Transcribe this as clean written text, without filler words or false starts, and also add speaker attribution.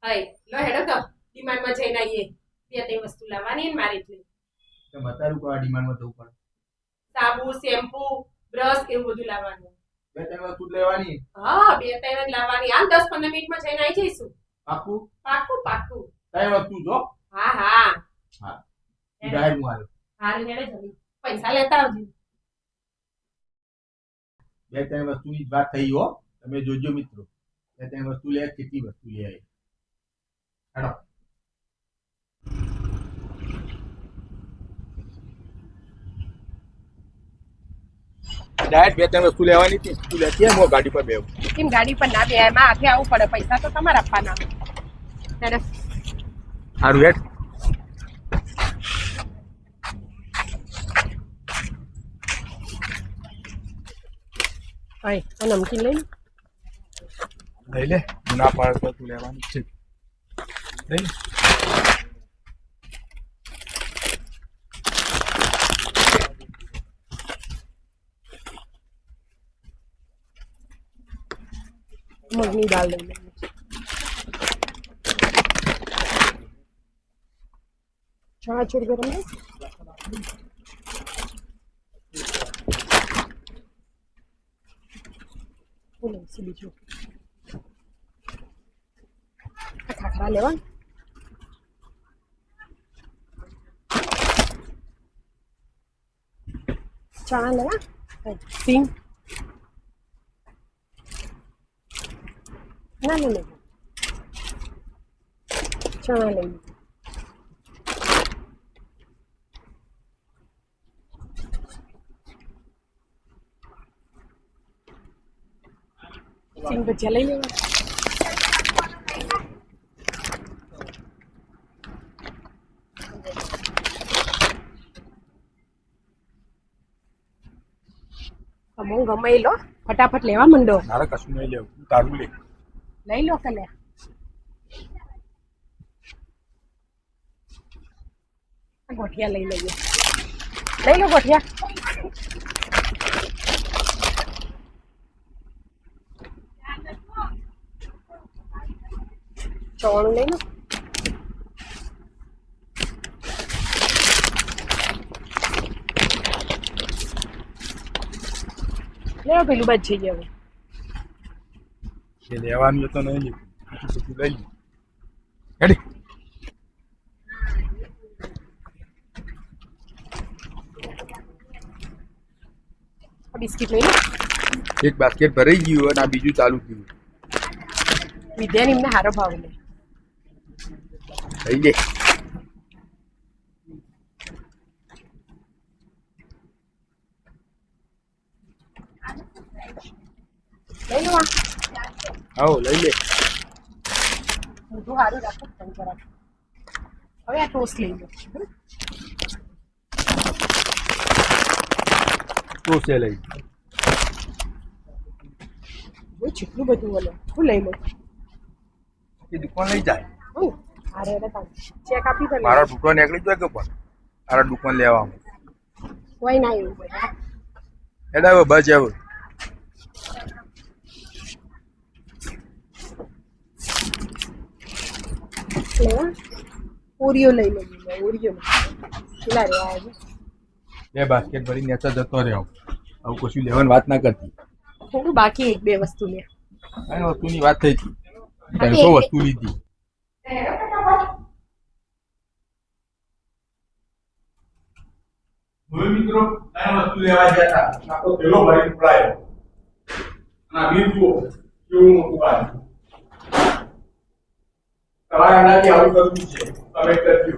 Speaker 1: હઈ લો હેડો તો ડિમાન્ડમાં જઈને આવીએ. બે ત્રણ વસ્તુ લાવવાની ને મારે એટલે
Speaker 2: તો મતારું કો ડિમાન્ડમાં જવું પડે.
Speaker 1: સાબુ શેમ્પુ બ્રશ એવું બધું લાવવાનું.
Speaker 2: બે ત્રણ વસ્તુ લેવાની.
Speaker 1: હા બે ત્રણ જ લાવવાની. હાલ 10-15 મિનિટમાં જઈને આવી જઈશું.
Speaker 2: પાકું
Speaker 1: પાક્કું પાક્કું.
Speaker 2: કઈ વસ્તુ જો?
Speaker 1: હા હા
Speaker 2: હા ડાયર હું આવ્યો.
Speaker 1: હાલ હેડે જલ્દી પૈસા લેતા આવજો.
Speaker 2: બે ત્રણ વસ્તુની જ વાત થઈ હો. તમે જોજો મિત્રો, બે ત્રણ વસ્તુ લે કેટલી વસ્તુ લે આવી. હેડો ડાયરેક્ટ બે ત્રણ વસ્તુ લેવાની હતી. તું લેતી આવ, હું ગાડી પર બેહું.
Speaker 1: કેમ ગાડી પર ના બે એમાં હાથે આવવું પડે. પૈસા તો તમારે આપવાના. હેડો
Speaker 2: સારું હેડ.
Speaker 1: હઈ આ નમકીન લઈ
Speaker 2: લઈ લે. હું ના પાડે તો તું લેવાની જ છે. લઈ લે.
Speaker 1: મગની દાળ લઈ લઈએ. ચણાચૂર ગરમ નહીં. બોલો બીજું ખાખરા લેવા. ચણા લેવા. સિંગ ના ના ના ચણા લઈ સિંગ ભજીયા લઈ લેવા. અમુક ગમે લો ફટાફટ લેવા માંડો.
Speaker 2: મારે કશું નહીં લેવું, તારું લે.
Speaker 1: લઈ લો કે લે. ગોઠિયા લઈ લઈએ. લઈ લો ગોઠિયા. ચવાણું લઈ લો. લેવો પેલું બાદ જઈએ હવે.
Speaker 2: એ લેવાનું તો નહીં લેવું, બધું લઈ લે. હેડી.
Speaker 1: બિસ્કિટ લઈ લો.
Speaker 2: એક બાસ્કેટ ભરાઈ ગયું અને આ બીજું ચાલુ થયું.
Speaker 1: વિદ્યાને એમને સારો ભાવ લે.
Speaker 2: લઈ લે.
Speaker 1: લઈ લો.
Speaker 2: આવો લઈ લે.
Speaker 1: બધું સારું રાખો. હવે આ ટોસ્ટ લઈ લો.
Speaker 2: તો છે લઈ.
Speaker 1: જેટલું બધું બોલો હું લઈ લો.
Speaker 2: એ દુકાન લઈ જાય.
Speaker 1: અરે ચેક આપી દે.
Speaker 2: મારા દુકાન નીકળી જાય કે પણ મારા દુકાન લેવામાં
Speaker 1: કોઈ ના એવું હોય.
Speaker 2: એડા હવે બસ આવ.
Speaker 1: ઓરિયો લઈ લો. ઓરિયો કેટલા રહ્યા?
Speaker 2: બે બાસ્કેટ ભરી નેચા જતો રહ્યો. આવું કશું લેવાની વાત ના કરતી.
Speaker 1: થોડું બાકી એક બે વસ્તુ લે.
Speaker 2: કઈ વસ્તુની વાત થઈ હતી. 300 વસ્તુ લીધી. હવે મિત્રો કઈ વસ્તુ લેવા ગયા હતા. આ તો પેલો ભરી પડાયો. આ બીજું કેવું મોટું આવ્યું. તમારા અંદાજે આવું કરવું છે તમે કરજો.